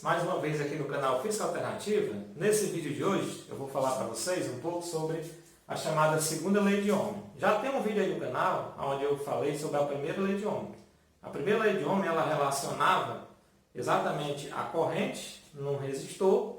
mais uma vez aqui no canal Física Alternativa. Nesse vídeo de hoje eu vou falar para vocês um pouco sobre a chamada segunda lei de Ohm. Já tem um vídeo aí no canal onde eu falei sobre a primeira lei de Ohm. A primeira lei de Ohm ela relacionava exatamente a corrente num resistor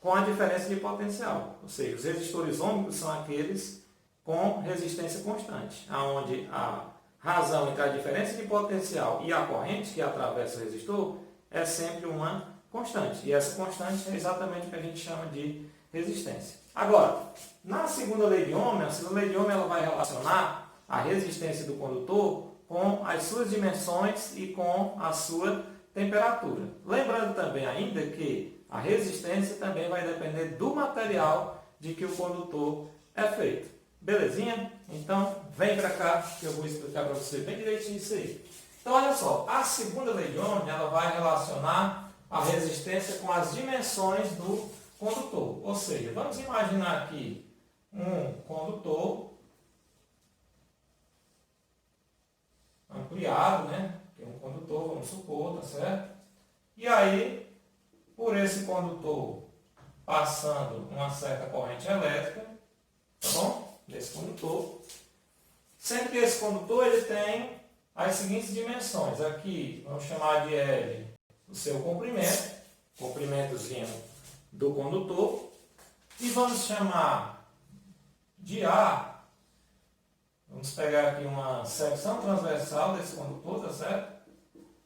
com a diferença de potencial. Ou seja, os resistores ômicos são aqueles com resistência constante, onde a razão entre a diferença de potencial e a corrente que atravessa o resistor é sempre uma constante. E essa constante é exatamente o que a gente chama de resistência. Agora, na segunda lei de Ohm, a segunda lei de Ohm ela vai relacionar a resistência do condutor com as suas dimensões e com a sua temperatura. Lembrando também ainda que a resistência também vai depender do material de que o condutor é feito. Belezinha? Então, vem para cá que eu vou explicar para você bem direitinho isso aí. Então, olha só, a segunda lei de Ohm ela vai relacionar a resistência com as dimensões do condutor. Ou seja, vamos imaginar aqui um condutor ampliado, né? Que é um condutor, vamos supor, tá certo? E aí, por esse condutor passando uma certa corrente elétrica, tá bom? Desse condutor, sendo que esse condutor ele tem as seguintes dimensões. Aqui vamos chamar de L o seu comprimento, comprimentozinho do condutor, e vamos chamar de A, vamos pegar aqui uma secção transversal desse condutor, tá certo?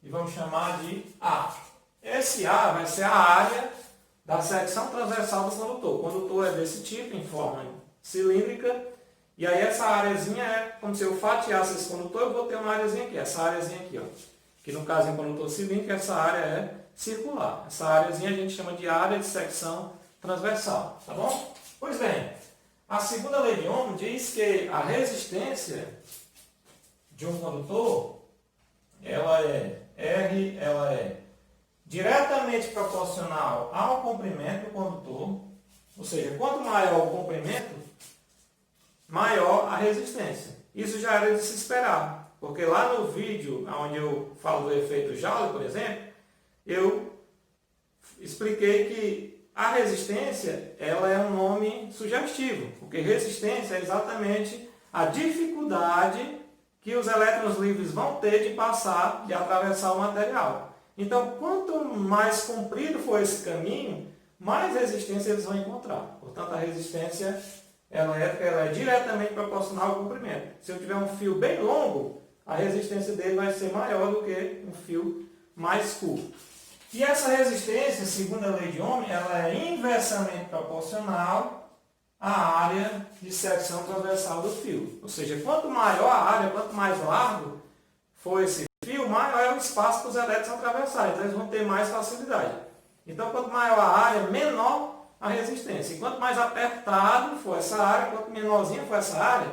E vamos chamar de A. Esse A vai ser a área da secção transversal do condutor. O condutor é desse tipo, em forma cilíndrica, e aí essa areazinha é como se eu fatiasse esse condutor, eu vou ter uma areazinha aqui, essa areazinha aqui, ó. Que no caso em condutor cilíndrico, essa área é circular. Essa areazinha a gente chama de área de secção transversal, tá bom? Pois bem, a segunda lei de Ohm diz que a resistência de um condutor, ela é diretamente proporcional ao comprimento do condutor, ou seja, quanto maior o comprimento, maior a resistência. Isso já era de se esperar, porque lá no vídeo onde eu falo do efeito Joule, por exemplo, eu expliquei que a resistência ela é um nome sugestivo, porque resistência é exatamente a dificuldade que os elétrons livres vão ter de passar, de atravessar o material. Então, quanto mais comprido for esse caminho, mais resistência eles vão encontrar. Portanto, a resistência elétrica ela é diretamente proporcional ao comprimento. Se eu tiver um fio bem longo, a resistência dele vai ser maior do que um fio mais curto. E essa resistência, segundo a lei de Ohm, ela é inversamente proporcional à área de secção transversal do fio. Ou seja, quanto maior a área, quanto mais largo for esse fio, maior é o espaço para os elétrons atravessarem. Então, eles vão ter mais facilidade. Então, quanto maior a área, menor a resistência. E quanto mais apertado for essa área, quanto menorzinha for essa área,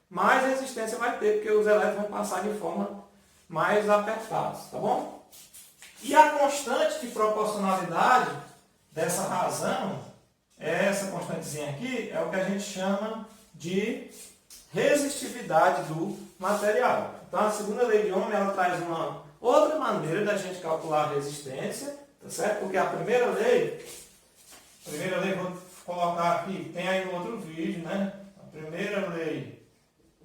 mais resistência vai ter, porque os elétrons vão passar de forma mais apertada, tá bom? E a constante de proporcionalidade dessa razão, essa constantezinha aqui, é o que a gente chama de resistividade do material. Então, a segunda lei de Ohm ela traz uma outra maneira da gente calcular a resistência, tá certo? Porque a primeira lei, vou colocar aqui, tem aí no outro vídeo, né? A primeira lei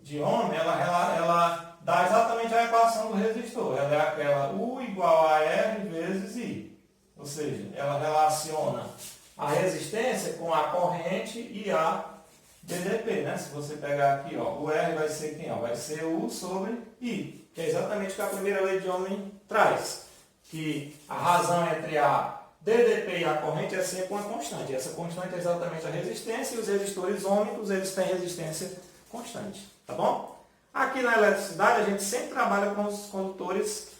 de Ohm, ela dá exatamente a equação do resistor. Ela é aquela U igual a R vezes I. Ou seja, ela relaciona a resistência com a corrente e a DDP, né? Se você pegar aqui, ó, o R vai ser quem? Ó, vai ser U sobre I, que é exatamente o que a primeira lei de Ohm traz. Que a razão entre a DDP e a corrente é sempre uma constante. Essa constante é exatamente a resistência e os resistores ômicos eles têm resistência constante. Tá bom? Aqui na eletricidade a gente sempre trabalha com os condutores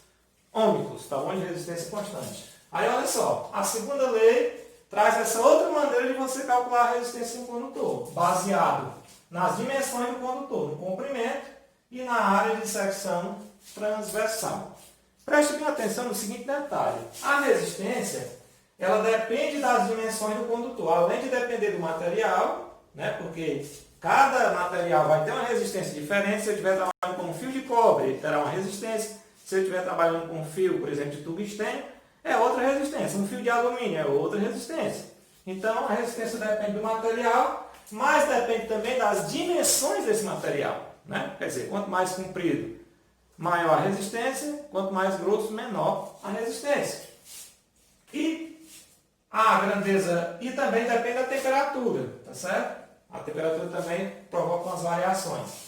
ômicos, tá bom? De resistência constante. Aí olha só, a segunda lei traz essa outra maneira de você calcular a resistência do condutor, baseado nas dimensões do condutor, no comprimento e na área de secção transversal. Preste bem atenção no seguinte detalhe. A resistência ela depende das dimensões do condutor, além de depender do material, né? Porque cada material vai ter uma resistência diferente. Se eu estiver trabalhando com um fio de cobre, ele terá uma resistência. Se eu estiver trabalhando com um fio, por exemplo, de tungstênio, é outra resistência. Um fio de alumínio é outra resistência. Então, a resistência depende do material, mas depende também das dimensões desse material, né? Quer dizer, quanto mais comprido, maior a resistência, quanto mais grosso, menor a resistência. E a grandeza, e também depende da temperatura, tá certo? A temperatura também provoca umas variações.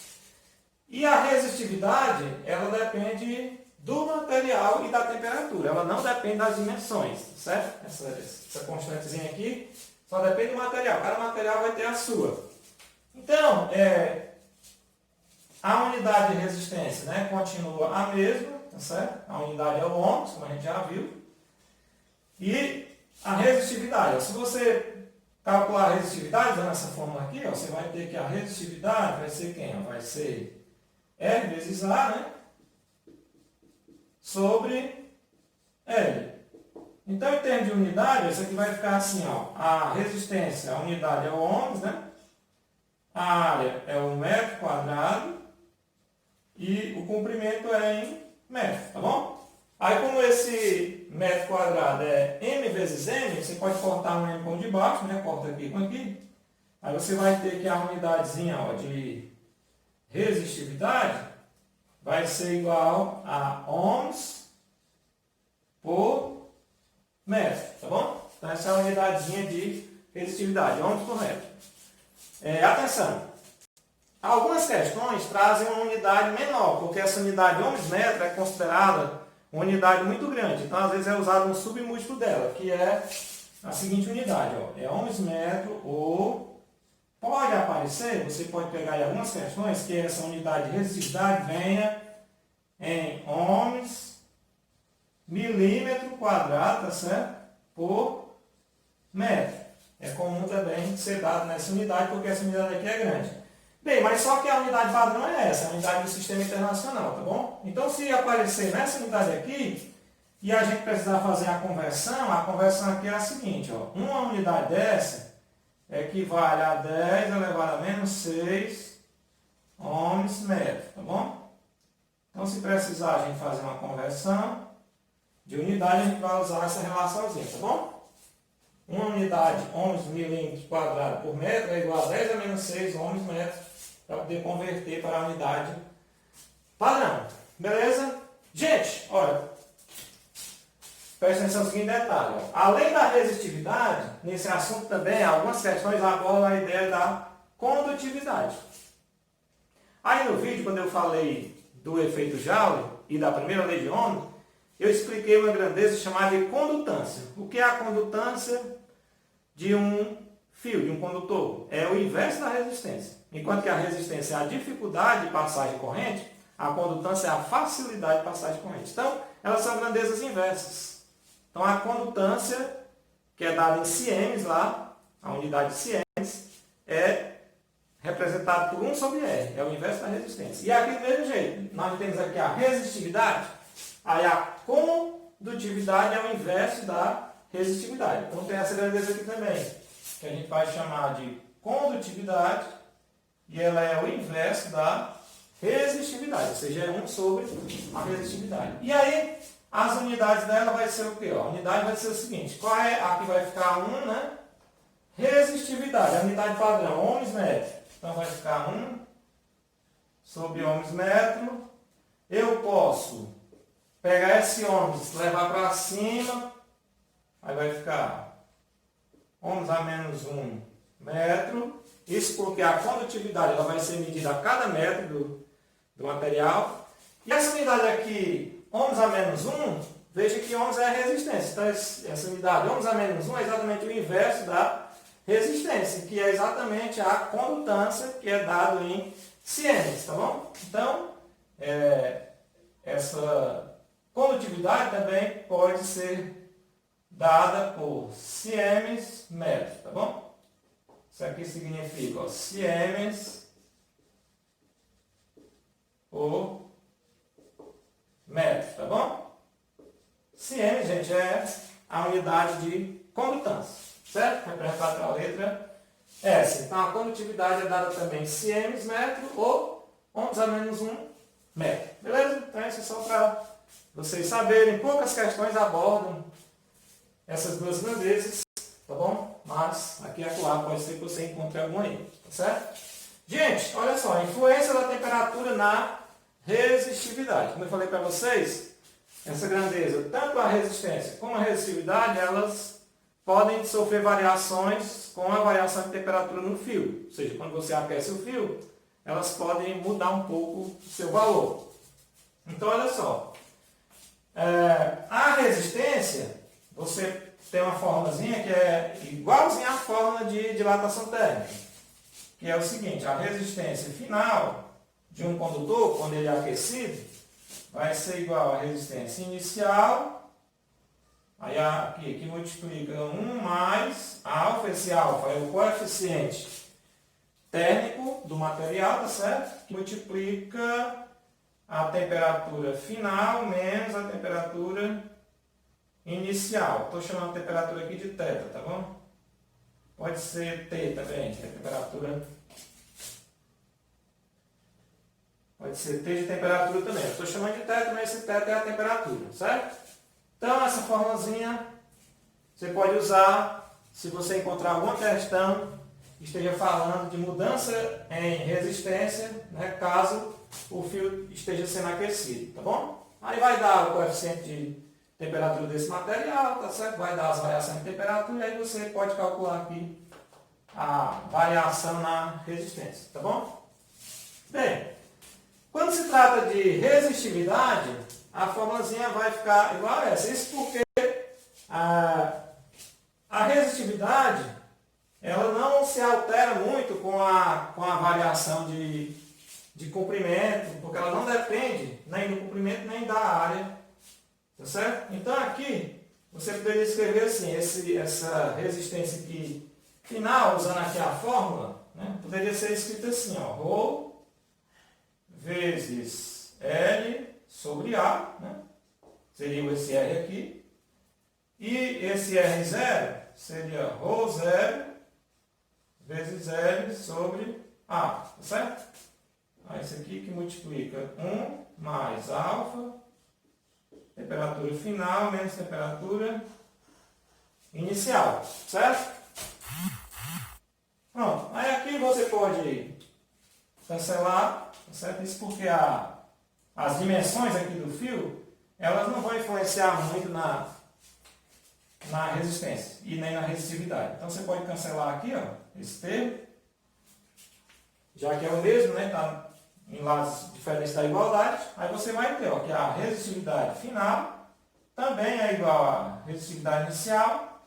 E a resistividade, ela depende do material e da temperatura. Ela não depende das dimensões, certo? Essa constantezinha aqui só depende do material. Cada material vai ter a sua. Então, a unidade de resistência, né, continua a mesma, tá certo? A unidade é o ohms, como a gente já viu. E a resistividade, ó, se você calcular a resistividade, usando essa fórmula aqui, ó, você vai ter que a resistividade vai ser quem? Vai ser R vezes A, né? Sobre L. Então, em termos de unidade, isso aqui vai ficar assim, ó. A resistência, a unidade é o ohms, né? A área é o metro quadrado e o comprimento é em metro, tá bom? Aí, como esse metro quadrado é M vezes M, você pode cortar um M com o de baixo, né? Corta aqui com aqui. Aí você vai ter que a unidadezinha, ó, de resistividade vai ser igual a ohms por metro, tá bom? Então, essa é a unidadezinha de resistividade, ohms por metro. Atenção! Algumas questões trazem uma unidade menor, porque essa unidade ohms metro é considerada uma unidade muito grande. Então, às vezes é usado um submúltiplo dela, que é a seguinte unidade, ó, é ohms metro ou pode aparecer, você pode pegar aí algumas questões que essa unidade de resistividade venha em ohms milímetro quadrado, tá certo? Por metro. É comum também ser dado nessa unidade, porque essa unidade aqui é grande. Bem, mas só que a unidade padrão é essa, a unidade do sistema internacional, tá bom? Então, se aparecer nessa unidade aqui, e a gente precisar fazer a conversão aqui é a seguinte, ó, uma unidade dessa equivale a 10 elevado a menos 6 ohms metro, tá bom? Então, se precisar a gente fazer uma conversão de unidade, a gente vai usar essa relaçãozinha, tá bom? Uma unidade, ohms milímetros quadrado por metro, é igual a 10 a menos 6 ohms metro, para poder converter para a unidade padrão. Beleza? Gente, olha, presta atenção no seguinte detalhe. Ó. Além da resistividade, nesse assunto também, algumas questões abordam a ideia da condutividade. Aí no vídeo, quando eu falei do efeito Joule e da primeira lei de Ohm, eu expliquei uma grandeza chamada de condutância. O que é a condutância de um fio, de um condutor? É o inverso da resistência. Enquanto que a resistência é a dificuldade de passagem de corrente, a condutância é a facilidade de passagem de corrente. Então, elas são grandezas inversas. Então, a condutância, que é dada em siemes lá, a unidade de siemes, é representada por 1 sobre R, é o inverso da resistência. E aqui do mesmo jeito, nós temos aqui a resistividade, aí a condutividade é o inverso da resistividade. Então, tem essa grandeza aqui também, que a gente vai chamar de condutividade, e ela é o inverso da resistividade, ou seja, é 1 sobre a resistividade. E aí, as unidades dela vai ser o quê? A unidade vai ser o seguinte, qual é? Aqui vai ficar 1, né? Resistividade, a unidade padrão, ohms metro. Então, vai ficar 1 sobre ohms metro. Eu posso pegar esse ohms, levar para cima, aí vai ficar ohms a menos 1 metro. Isso porque a condutividade ela vai ser medida a cada metro do material. E essa unidade aqui, ohms a menos 1, veja que ohms é a resistência. Então, essa unidade, ohms a menos 1, é exatamente o inverso da resistência, que é exatamente a condutância, que é dado em siemes, tá bom? Então, essa condutividade também pode ser dada por siemes metro, tá bom? Isso aqui significa, ó, siemes por metro, tá bom? Siemes, gente, é a unidade de condutância, certo? Representado pela letra S. Então, a condutividade é dada também em siemes metro ou ohms a menos 1 metro. Beleza? Então, isso é só para vocês saberem. Poucas questões abordam essas duas grandezas, tá bom? Mas aqui e acolá pode ser que você encontre algum aí, tá certo? Gente, olha só, a influência da temperatura na resistividade. Como eu falei para vocês, essa grandeza, tanto a resistência como a resistividade, elas podem sofrer variações com a variação de temperatura no fio. Ou seja, quando você aquece o fio, elas podem mudar um pouco o seu valor. Então, olha só. A resistência, você tem uma formulazinha que é igualzinha à fórmula de dilatação térmica. Que é o seguinte, a resistência final de um condutor, quando ele é aquecido, vai ser igual à resistência inicial, aí aqui que multiplica 1 mais alfa, esse alfa é o coeficiente térmico do material, tá certo? Que multiplica a temperatura final menos a temperatura inicial. Estou chamando a temperatura aqui de θ, tá bom? Pode ser T também, que é a temperatura. Pode ser T de temperatura também. Eu estou chamando de θ, mas esse θ é a temperatura, certo? Então, essa formulazinha você pode usar se você encontrar alguma questão que esteja falando de mudança em resistência, né, caso o fio esteja sendo aquecido, tá bom? Aí vai dar o coeficiente de temperatura desse material, tá certo? Vai dar as variações de temperatura e aí você pode calcular aqui a variação na resistência, tá bom? Bem, quando se trata de resistividade, a formulazinha vai ficar igual a essa. Isso porque a resistividade ela não se altera muito com a variação de comprimento, porque ela não depende nem do comprimento nem da área, tá certo? Então aqui você poderia escrever assim, essa resistência aqui final, usando aqui a fórmula, né, poderia ser escrita assim, ó, ρ vezes L sobre A, né, seria esse R aqui, e esse R0 seria ρ0 vezes L sobre A, tá certo? Aí esse aqui que multiplica 1 mais alfa, temperatura final menos temperatura inicial, certo? Pronto, aí aqui você pode cancelar, tá certo? Isso porque as dimensões aqui do fio, elas não vão influenciar muito na resistência e nem na resistividade. Então você pode cancelar aqui, ó, esse termo, já que é o mesmo, né? Tá em lados diferentes da igualdade, aí você vai ter, ó, que a resistividade final também é igual à resistividade inicial,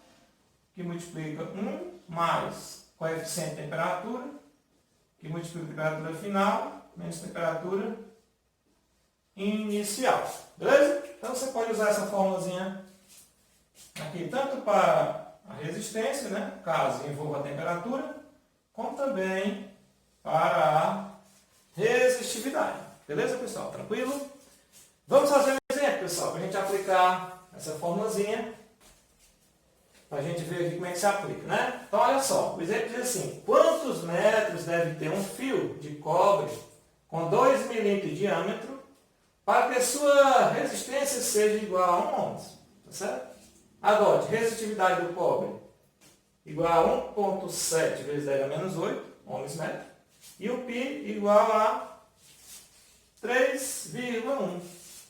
que multiplica 1 mais coeficiente de temperatura, que multiplica a temperatura final menos temperatura inicial. Beleza? Então você pode usar essa formulazinha aqui tanto para a resistência, né, caso envolva a temperatura, como também para a resistividade. Beleza, pessoal? Tranquilo? Vamos fazer um exemplo, pessoal, para a gente aplicar essa formulazinha, para a gente ver aqui como é que se aplica, né? Então, olha só, o exemplo diz assim, quantos metros deve ter um fio de cobre com 2 milímetros de diâmetro para que sua resistência seja igual a 1 ohm, tá certo? Adote resistividade do cobre igual a 1,7 vezes 10 a menos 8 ohms metro e o π igual a 3,1.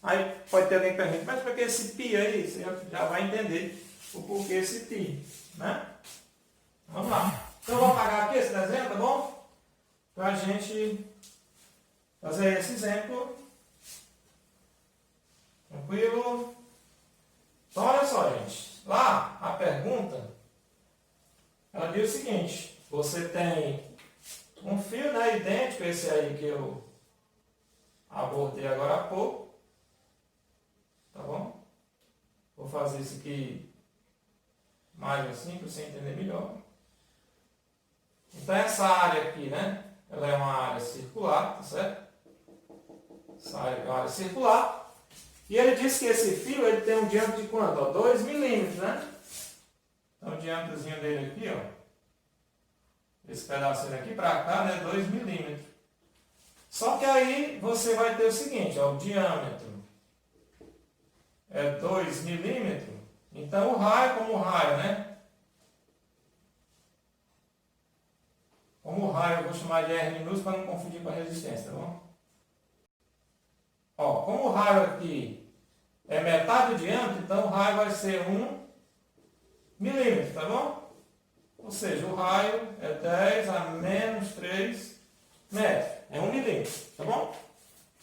Aí pode ter alguém que pergunta, mas por que esse π aí? Você já vai entender o porquê esse π, né? Vamos lá. Então eu vou apagar aqui esse desenho, tá bom? Para a gente fazer esse exemplo. Tranquilo? Então olha só, gente. Lá a pergunta, ela diz o seguinte, você tem um fio, né, idêntico a esse aí que eu abordei agora há pouco. Tá bom? Vou fazer isso aqui mais assim para você entender melhor. Então essa área aqui, né? Ela é uma área circular, tá certo? Essa área é uma área circular. E ele diz que esse fio ele tem um diâmetro de quanto? Ó, 2 milímetros, né? Então o diâmetrozinho dele aqui, ó. Esse pedacinho aqui para cá, né? 2 milímetros. Só que aí você vai ter o seguinte, ó, o diâmetro é 2 milímetros Então o raio, como raio, né? Como raio eu vou chamar de R minúsculo para não confundir com a resistência, tá bom? Ó, como o raio aqui é metade do diâmetro, então o raio vai ser 1 milímetro, tá bom? Ou seja, o raio é 10 a menos 3 metros. É 1 milímetro, tá bom?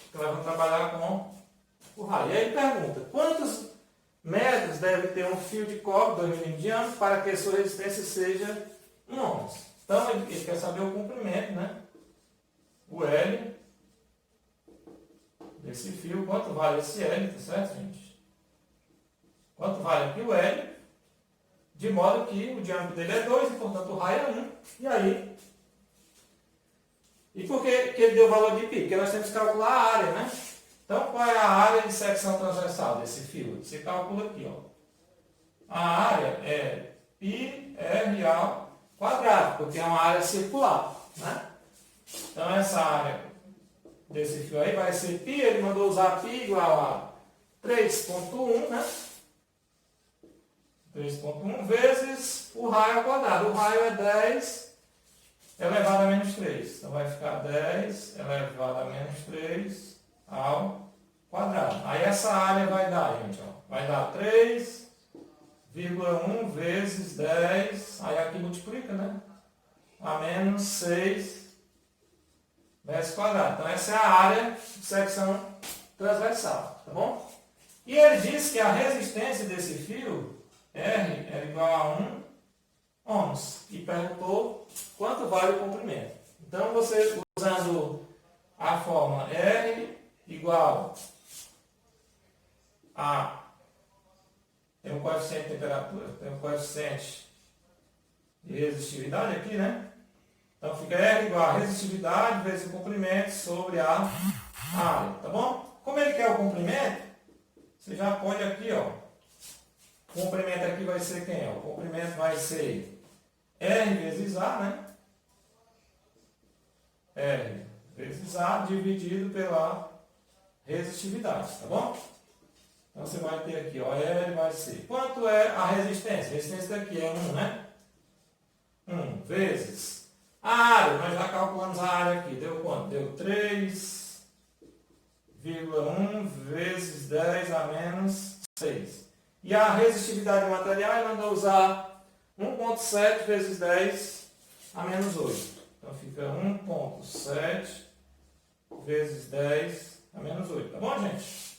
Então nós vamos trabalhar com o raio. E aí ele pergunta, quantos metros deve ter um fio de cobre, 2 milímetros de diâmetro, para que a sua resistência seja 1 ohms? Então ele quer saber o comprimento, né? O L desse fio, quanto vale esse L, tá certo, gente? Quanto vale aqui o L, de modo que o diâmetro dele é 2, e portanto o raio é 1. E aí? E por que ele deu o valor de π? Porque nós temos que calcular a área, né? Então, qual é a área de secção transversal desse fio? Você calcula aqui, ó. A área é πr ao quadrado, porque é uma área circular, né? Então, essa área desse fio aí vai ser π, ele mandou usar π igual a 3,1, né? 3,1 vezes o raio ao quadrado. O raio é 10 elevado a menos 3. Então, vai ficar 10 elevado a menos 3 ao quadrado. Aí, essa área vai dar, gente, ó, vai dar 3,1 vezes 10. Aí, aqui multiplica, né? A menos 6 metros quadrados. Então, essa é a área de secção transversal, tá bom? E ele diz que a resistência desse fio, R, é igual a 1 ohms. E perguntou quanto vale o comprimento. Então, você, usando a fórmula R igual a... Tem um coeficiente de temperatura, tem um coeficiente de resistividade aqui, né? Então, fica R igual a resistividade vezes o comprimento sobre a área, tá bom? Como ele quer o comprimento, você já põe aqui, ó. O comprimento aqui vai ser quem? Ó? O comprimento vai ser R vezes A, né? R vezes A dividido pela resistividade, tá bom? Então, você vai ter aqui, ó, R vai ser... Quanto é a resistência? A resistência daqui é 1, né? 1 vezes... A área, nós já calculamos a área aqui. Deu quanto? Deu 3,1 vezes 10 a menos 6. E a resistividade do material, ele mandou usar 1,7 vezes 10 a menos 8. Então, fica 1,7 vezes 10 a menos 8. Tá bom, gente?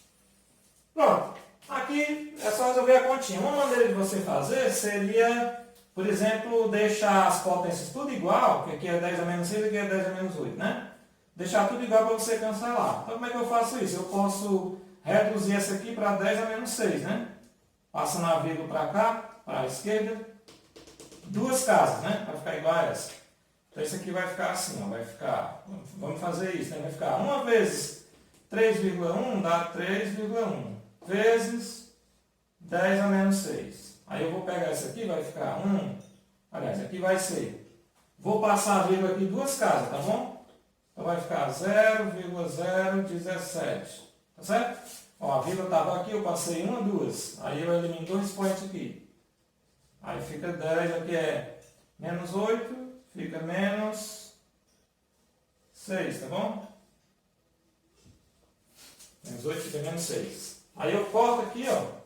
Pronto. Aqui é só resolver a continha. Uma maneira de você fazer seria... Por exemplo, deixar as potências tudo igual, que aqui é 10 a menos 6 e aqui é 10 a menos 8, né? Deixar tudo igual para você cancelar. Então, como é que eu faço isso? Eu posso reduzir essa aqui para 10 a menos 6, né? Passando a vírgula para cá, para a esquerda. Duas casas, né? Para ficar igual a essa. Então, isso aqui vai ficar assim, ó. Vai ficar, vamos fazer isso, né? Vai ficar 1 vezes 3,1 dá 3,1 vezes 10 a menos 6. Aí eu vou pegar essa aqui, vai ficar 1, aliás, aqui vai ser, vou passar a vírgula aqui duas casas, tá bom? Então vai ficar 0,017, tá certo? Ó, a vírgula estava aqui, eu passei uma, duas, aí eu elimino dois expoentes aqui. Aí fica 10, aqui é menos 8, fica menos 6, tá bom? Menos 8 fica menos 6. Aí eu corto aqui, ó.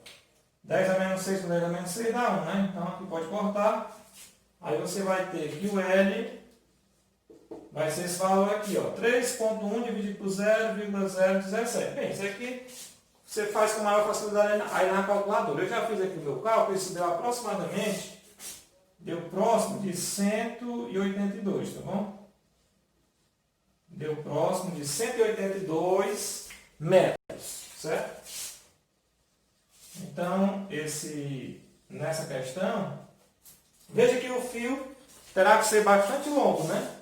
10 a menos 6 com 10 a menos 6 dá 1, né? Então aqui pode cortar. Aí você vai ter que o L vai ser esse valor aqui, ó. 3,1 dividido por 0,017. Bem, isso aqui você faz com maior facilidade aí na calculadora. Eu já fiz aqui o meu cálculo, isso deu aproximadamente, deu próximo de 182, tá bom? Deu próximo de 182 metros, certo? Então, nessa questão, veja que o fio terá que ser bastante longo, né?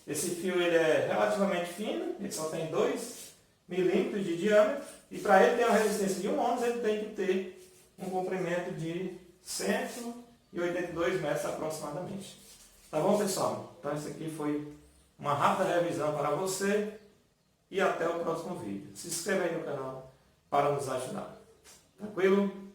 Esse fio ele é relativamente fino, ele só tem 2 milímetros de diâmetro, e para ele ter uma resistência de 1 ohms, ele tem que ter um comprimento de 182 metros aproximadamente. Tá bom, pessoal? Então, isso aqui foi uma rápida revisão para você, e até o próximo vídeo. Se inscreva aí no canal para nos ajudar. Tranquilo?